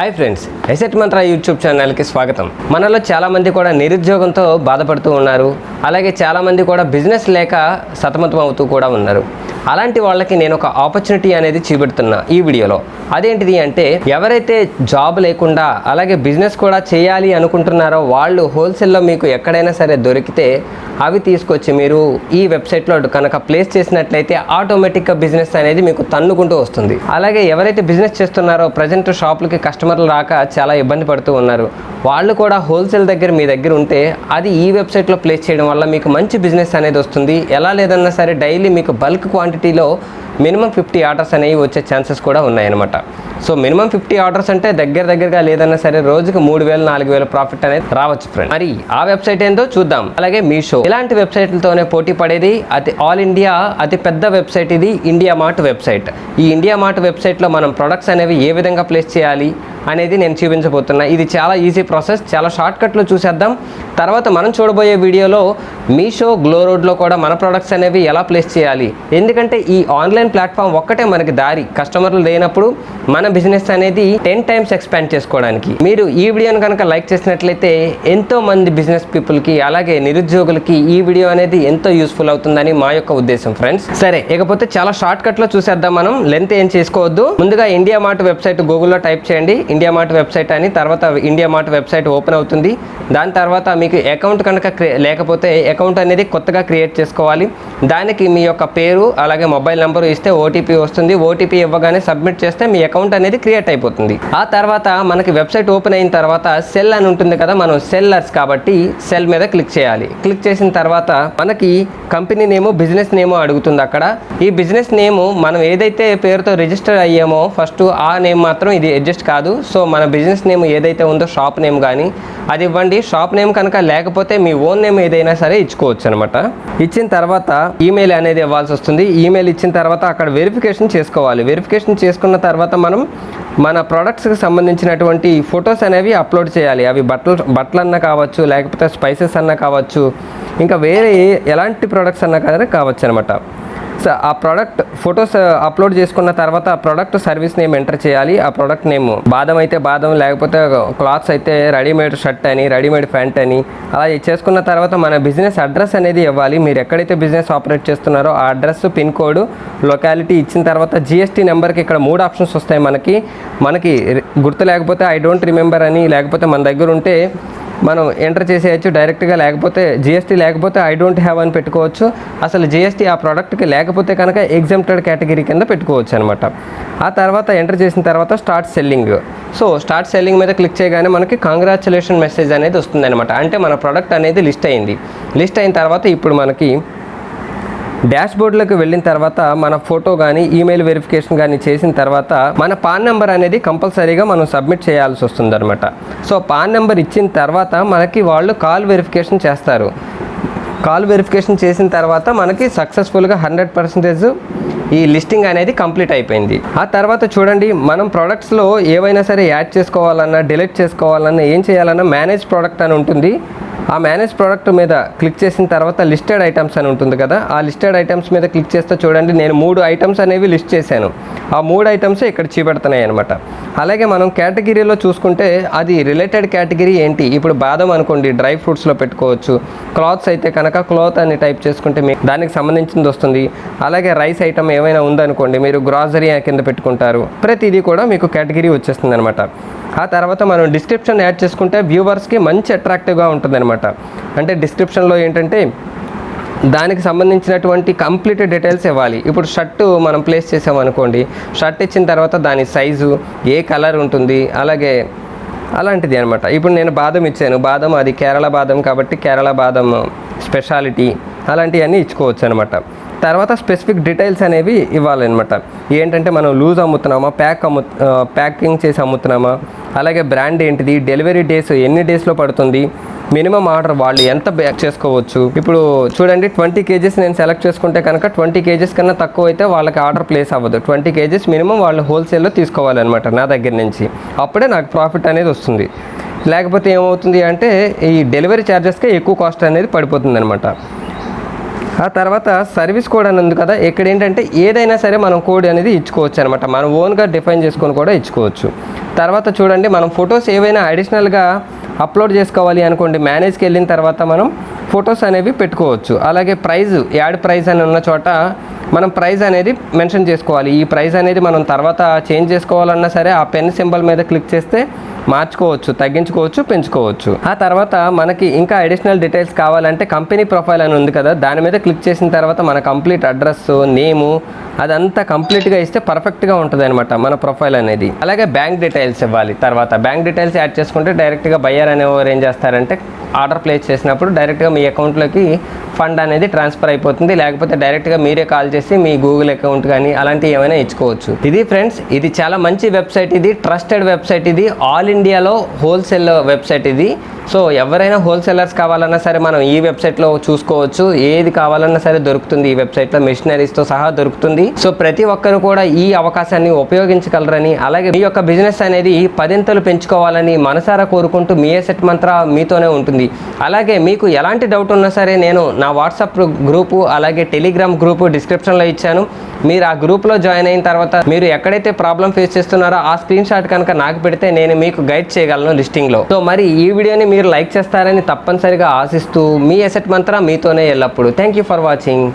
Hi friends, asset మంత్ర YouTube ఛానల్కి స్వాగతం. మనలో చాలామంది కూడా నిరుద్యోగంతో బాధపడుతూ ఉన్నారు. అలాగే చాలామంది కూడా బిజినెస్ లేక సతమతం అవుతూ కూడా ఉన్నారు. అలాంటి వాళ్ళకి నేను ఒక ఆపర్చునిటీ అనేది చూపెడుతున్నా ఈ వీడియోలో. అదేంటిది అంటే, ఎవరైతే జాబ్ లేకుండా అలాగే బిజినెస్ కూడా చేయాలి అనుకుంటున్నారో వాళ్ళు హోల్సేల్లో మీకు ఎక్కడైనా సరే దొరికితే అవి తీసుకొచ్చి మీరు ఈ వెబ్సైట్లో కనుక ప్లేస్ చేసినట్లయితే ఆటోమేటిక్గా బిజినెస్ అనేది మీకు తన్నుకుంటూ వస్తుంది. అలాగే ఎవరైతే బిజినెస్ చేస్తున్నారో ప్రజెంట్ షాపులకి కస్టమర్లు రాక చాలా ఇబ్బంది పడుతూ ఉన్నారు, వాళ్ళు కూడా హోల్సేల్ దగ్గర మీ దగ్గర ఉంటే అది ఈ వెబ్సైట్లో ప్లేస్ చేయడం వల్ల మీకు మంచి బిజినెస్ అనేది వస్తుంది. ఎలా లేదన్నా సరే డైలీ మీకు బల్క్ క్వాంటిటీలో మినిమం 50 ఆర్డర్స్ అనేవి వచ్చే ఛాన్సెస్ కూడా ఉన్నాయన్నమాట. సో మినిమం 50 ఆర్డర్స్ అంటే దగ్గరగా లేదన్నా సరే రోజుకి 3,000-4,000 ప్రాఫిట్ అనేది రావచ్చు ఫ్రెండ్. మరి ఆ వెబ్సైట్ ఏందో చూద్దాం. అలాగే మీషో ఇలాంటి వెబ్సైట్లతోనే పోటీ పడేది ఆల్ ఇండియా అతి పెద్ద వెబ్సైట్ ఇది ఇండియామార్ట్ వెబ్సైట్. ఈ ఇండియామార్ట్ వెబ్సైట్లో మనం ప్రొడక్ట్స్ అనేవి ఏ విధంగా ప్లేస్ చేయాలి అనేది నేను చూపించబోతున్నా. ఇది చాలా ఈజీ ప్రాసెస్, చాలా షార్ట్కట్లో చూసేద్దాం. తర్వాత మనం చూడబోయే వీడియోలో మీషో గ్లో రోడ్లో కూడా మన ప్రొడక్ట్స్ అనేవి ఎలా ప్లేస్ చేయాలి. ఎందుకంటే ఈ ఆన్లైన్ ప్లాట్ఫామ్ ఒక్కటే మనకి దారి. కస్టమర్లు లేనప్పుడు మన బిజినెస్ అనేది 10 టైమ్స్ ఎక్స్పాండ్ చేసుకోవడానికి. మీరు ఈ వీడియోని కనుక లైక్ చేసినట్లయితే ఎంతో మంది బిజినెస్ పీపుల్కి అలాగే నిరుద్యోగులకి ఈ వీడియో అనేది ఎంతో యూస్ఫుల్ అవుతుందని మా యొక్క ఉద్దేశం ఫ్రెండ్స్. సరే, ఇకపోతే చాలా షార్ట్కట్లో చూసేద్దాం. మనం లెంత్ ఏం చేసుకోవద్దు. ముందుగా ఇండియామార్ట్ వెబ్సైట్ గూగుల్లో టైప్ చేయండి, ఇండియామార్ట్ వెబ్సైట్ అని. తర్వాత ఇండియామార్ట్ వెబ్సైట్ ఓపెన్ అవుతుంది. దాని తర్వాత మీకు అకౌంట్ కనుక లేకపోతే అకౌంట్ అనేది కొత్తగా క్రియేట్ చేసుకోవాలి. దానికి మీ యొక్క పేరు అలాగే మొబైల్ నెంబర్ ఇస్తే ఓటీపీ వస్తుంది. ఓటీపీ ఇవ్వగానే సబ్మిట్ చేస్తే మీ అకౌంట్ అనేది క్రియేట్ అయిపోతుంది. ఆ తర్వాత మనకి వెబ్సైట్ ఓపెన్ అయిన తర్వాత సెల్ అని ఉంటుంది కదా, మనం సెల్లర్స్ కాబట్టి సెల్ మీద క్లిక్ చేయాలి. క్లిక్ చేసిన తర్వాత మనకి కంపెనీ నేమో బిజినెస్ నేమో అడుగుతుంది. అక్కడ ఈ బిజినెస్ నేమ్ మనం ఏదైతే పేరుతో రిజిస్టర్ అయ్యామో ఫస్ట్ ఆ నేమ్ మాత్రం ఇది అడ్జస్ట్ కాదు. సో మన బిజినెస్ నేమ్ ఏదైతే ఉందో షాప్ నేమ్ కానీ అది ఇవ్వండి. షాప్ నేమ్ కనుక లేకపోతే మీ ఓన్ నేమ్ ఏదైనా సరే ఇచ్చుకోవచ్చు అనమాట. ఇచ్చిన తర్వాత ఈమెయిల్ అనేది ఇవ్వాల్సి వస్తుంది. ఈమెయిల్ ఇచ్చిన తర్వాత అక్కడ వెరిఫికేషన్ చేసుకోవాలి. వెరిఫికేషన్ చేసుకున్న తర్వాత మనం మన ప్రోడక్ట్స్కి సంబంధించినటువంటి ఫొటోస్ అనేవి అప్లోడ్ చేయాలి. అవి బట్టలు అన్నా కావచ్చు, లేకపోతే స్పైసెస్ అన్నా కావచ్చు, ఇంకా వేరే ఎలాంటి ప్రోడక్ట్స్ అన్నా కావచ్చు అనమాట. సో ఆ ప్రోడక్ట్ ఫొటోస్ అప్లోడ్ చేసుకున్న తర్వాత ఆ ప్రోడక్ట్ సర్వీస్ నేమ్ ఎంటర్ చేయాలి. ఆ ప్రోడక్ట్ నేమ్ బాదం అయితే బాదం, లేకపోతే క్లాత్స్ అయితే రెడీమేడ్ షర్ట్ అని, రెడీమేడ్ ప్యాంట్ అని అలా చేసుకున్న తర్వాత మన బిజినెస్ అడ్రస్ అనేది ఇవ్వాలి. మీరు ఎక్కడైతే బిజినెస్ ఆపరేట్ చేస్తున్నారో ఆ అడ్రస్, పిన్ కోడ్, లొకాలిటీ ఇచ్చిన తర్వాత జిఎస్టీ నెంబర్కి ఇక్కడ 3 ఆప్షన్స్ వస్తాయి. మనకి గుర్తు లేకపోతే ఐ డోంట్ రిమెంబర్ అని, లేకపోతే మన దగ్గర ఉంటే మనం ఎంటర్ చేసేయచ్చు డైరెక్ట్గా. లేకపోతే జిఎస్టీ లేకపోతే ఐ డోంట్ హ్యావ్ అని పెట్టుకోవచ్చు. అసలు జిఎస్టీ ఆ ప్రోడక్ట్కి లేకపోతే కనుక ఎగ్జామ్టెడ్ కేటగిరీ కింద పెట్టుకోవచ్చు అనమాట. ఆ తర్వాత ఎంటర్ చేసిన తర్వాత start selling. So start selling మీద క్లిక్ చేయగానే మనకి కంగ్రాచులేషన్ మెసేజ్ అనేది వస్తుంది అనమాట. అంటే మన ప్రోడక్ట్ అనేది లిస్ట్ అయింది. లిస్ట్ అయిన తర్వాత ఇప్పుడు మనకి డాష్ బోర్డ్లోకి వెళ్ళిన తర్వాత మన ఫోటో కానీ ఈమెయిల్ వెరిఫికేషన్ కానీ చేసిన తర్వాత మన పాన్ నెంబర్ అనేది కంపల్సరీగా మనం సబ్మిట్ చేయాల్సి వస్తుంది అనమాట. సో పాన్ నెంబర్ ఇచ్చిన తర్వాత మనకి వాళ్ళు కాల్ వెరిఫికేషన్ చేస్తారు. కాల్ వెరిఫికేషన్ చేసిన తర్వాత మనకి సక్సెస్ఫుల్గా 100% ఈ లిస్టింగ్ అనేది కంప్లీట్ అయిపోయింది. ఆ తర్వాత చూడండి, మనం ప్రోడక్ట్స్లో ఏవైనా సరే యాడ్ చేసుకోవాలన్నా డిలీట్ చేసుకోవాలన్నా ఏం చేయాలన్నా మేనేజ్ ప్రోడక్ట్ అని ఉంటుంది. ఆ మేనేజ్ ప్రోడక్ట్ మీద క్లిక్ చేసిన తర్వాత లిస్టెడ్ ఐటమ్స్ అని ఉంటుంది కదా, ఆ లిస్టెడ్ ఐటమ్స్ మీద క్లిక్ చేస్తే చూడండి నేను 3 ఐటమ్స్ అనేవి లిస్ట్ చేశాను. ఆ 3 ఐటమ్స్ ఇక్కడ చూపెడుతున్నాయి అనమాట. అలాగే మనం కేటగిరీలో చూసుకుంటే అది రిలేటెడ్ కేటగిరీ ఏంటి. ఇప్పుడు బాదం అనుకోండి డ్రై ఫ్రూట్స్లో పెట్టుకోవచ్చు. క్లాత్స్ అయితే కనుక క్లాత్ అని టైప్ చేసుకుంటే మీకు దానికి సంబంధించింది వస్తుంది. అలాగే రైస్ ఐటమ్ ఏమైనా ఉందనుకోండి మీరు గ్రాసరీ కింద పెట్టుకుంటారు. ప్రతిదీ కూడా మీకు కేటగిరీ వచ్చేస్తుంది అనమాట. ఆ తర్వాత మనం డిస్క్రిప్షన్ యాడ్ చేసుకుంటే వ్యూవర్స్కి మంచి అట్రాక్టివ్గా ఉంటుంది అనమాట. అంటే డిస్క్రిప్షన్లో ఏంటంటే దానికి సంబంధించినటువంటి కంప్లీట్ డీటెయిల్స్ ఇవ్వాలి. ఇప్పుడు షర్టు మనం ప్లేస్ చేసామనుకోండి, షర్ట్ ఇచ్చిన తర్వాత దాని సైజు, ఏ కలర్ ఉంటుంది, అలాగే అలాంటిది అనమాట. ఇప్పుడు నేను బాదం ఇచ్చాను, బాదం అది కేరళ బాదం కాబట్టి కేరళ బాదం స్పెషాలిటీ అలాంటివన్నీ ఇచ్చుకోవచ్చు అనమాట. తర్వాత స్పెసిఫిక్ డీటెయిల్స్ అనేవి ఇవ్వాలన్నమాట. ఏంటంటే మనం లూజ్ అమ్ముతున్నామా, ప్యాకింగ్ చేసి అమ్ముతున్నామా, అలాగే బ్రాండ్ ఏంటిది, డెలివరీ డేస్ ఎన్ని డేస్లో పడుతుంది, మినిమం ఆర్డర్ వాళ్ళు ఎంత బ్యాక్ చేసుకోవచ్చు. ఇప్పుడు చూడండి 20 kgs నేను సెలెక్ట్ చేసుకుంటే కనుక 20 kgs కన్నా తక్కువ అయితే వాళ్ళకి ఆర్డర్ ప్లేస్ అవ్వదు. 20 kgs మినిమం వాళ్ళు హోల్సేల్లో తీసుకోవాలన్నమాట నా దగ్గర నుంచి. అప్పుడే నాకు ప్రాఫిట్ అనేది వస్తుంది. లేకపోతే ఏమవుతుంది అంటే ఈ డెలివరీ ఛార్జెస్కే ఎక్కువ కాస్ట్ అనేది పడిపోతుంది అనమాట. ఆ తర్వాత సర్వీస్ కోడ్ అని ఉంది కదా, ఇక్కడ ఏంటంటే ఏదైనా సరే మనం కోడ్ అనేది ఇచ్చుకోవచ్చు అనమాట. మనం ఓన్గా డిఫైన్ చేసుకొని కూడా ఇచ్చుకోవచ్చు. తర్వాత చూడండి, మనం ఫొటోస్ ఏవైనా అడిషనల్గా అప్లోడ్ చేసుకోవాలి అనుకోండి, మేనేజ్కి వెళ్ళిన తర్వాత మనం ఫొటోస్ అనేవి పెట్టుకోవచ్చు. అలాగే యాడ్ ప్రైజ్ అని ఉన్న చోట మనం ప్రైస్ అనేది మెన్షన్ చేసుకోవాలి. ఈ ప్రైస్ అనేది మనం తర్వాత చేంజ్ చేసుకోవాలన్నా సరే ఆ పెన్ సింబల్ మీద క్లిక్ చేస్తే మార్చుకోవచ్చు, తగ్గించుకోవచ్చు, పెంచుకోవచ్చు. ఆ తర్వాత మనకి ఇంకా అడిషనల్ డీటెయిల్స్ కావాలంటే కంపెనీ ప్రొఫైల్ అని ఉంది కదా, దాని మీద క్లిక్ చేసిన తర్వాత మన కంప్లీట్ అడ్రస్, నేము అదంతా కంప్లీట్గా ఇస్తే పర్ఫెక్ట్గా ఉంటుంది అనమాట మన ప్రొఫైల్ అనేది. అలాగే బ్యాంక్ డీటెయిల్స్ ఇవ్వాలి. తర్వాత బ్యాంక్ డీటెయిల్స్ యాడ్ చేసుకుంటే డైరెక్ట్గా బయ్యర్ అనేవారు ఏం చేస్తారంటే ఆర్డర్ ప్లేస్ చేసినప్పుడు డైరెక్ట్గా మీ అకౌంట్లోకి ఫండ్ అనేది ట్రాన్స్ఫర్ అయిపోతుంది. లేకపోతే డైరెక్ట్గా మీరే కాల్ చేసి మీ గూగుల్ అకౌంట్ కానీ అలాంటివి ఏమైనా ఇచ్చుకోవచ్చు. ఇది ఫ్రెండ్స్, ఇది చాలా మంచి వెబ్సైట్, ఇది ట్రస్టెడ్ వెబ్సైట్, ఇది ఆల్ ఇండియాలో హోల్సేల్ వెబ్సైట్ ఇది. సో ఎవరైనా హోల్సేలర్స్ కావాలన్నా సరే మనం ఈ వెబ్సైట్లో చూసుకోవచ్చు. ఏది కావాలన్నా సరే దొరుకుతుంది ఈ వెబ్సైట్లో, మెషినరీస్తో సహా దొరుకుతుంది. సో ప్రతి ఒక్కరు కూడా ఈ అవకాశాన్ని ఉపయోగించగలరని, అలాగే మీ యొక్క బిజినెస్ అనేది 10 పెంచుకోవాలని మనసారా కోరుకుంటూ మీ అసెట్ మంత్ర మీతోనే ఉంటుంది. అలాగే మీకు ఎలాంటి డౌట్ ఉన్నా సరే నేను నా వాట్సాప్ గ్రూపు అలాగే టెలిగ్రామ్ గ్రూపు డిస్క్రిప్షన్లో ఇచ్చాను. మీరు ఆ గ్రూప్లో జాయిన్ అయిన తర్వాత మీరు ఎక్కడైతే ప్రాబ్లం ఫేస్ చేస్తున్నారో ఆ స్క్రీన్ షాట్ కనుక నాకు పెడితే నేను మీకు గైడ్ చేయగలను లిస్టింగ్లో. సో మరి ఈ వీడియోని మీరు లైక్ చేస్తారని తప్పనిసరిగా ఆశిస్తూ మీ అసెట్ మంత్ర మీతోనే ఎల్లప్పుడు. Thank you for watching.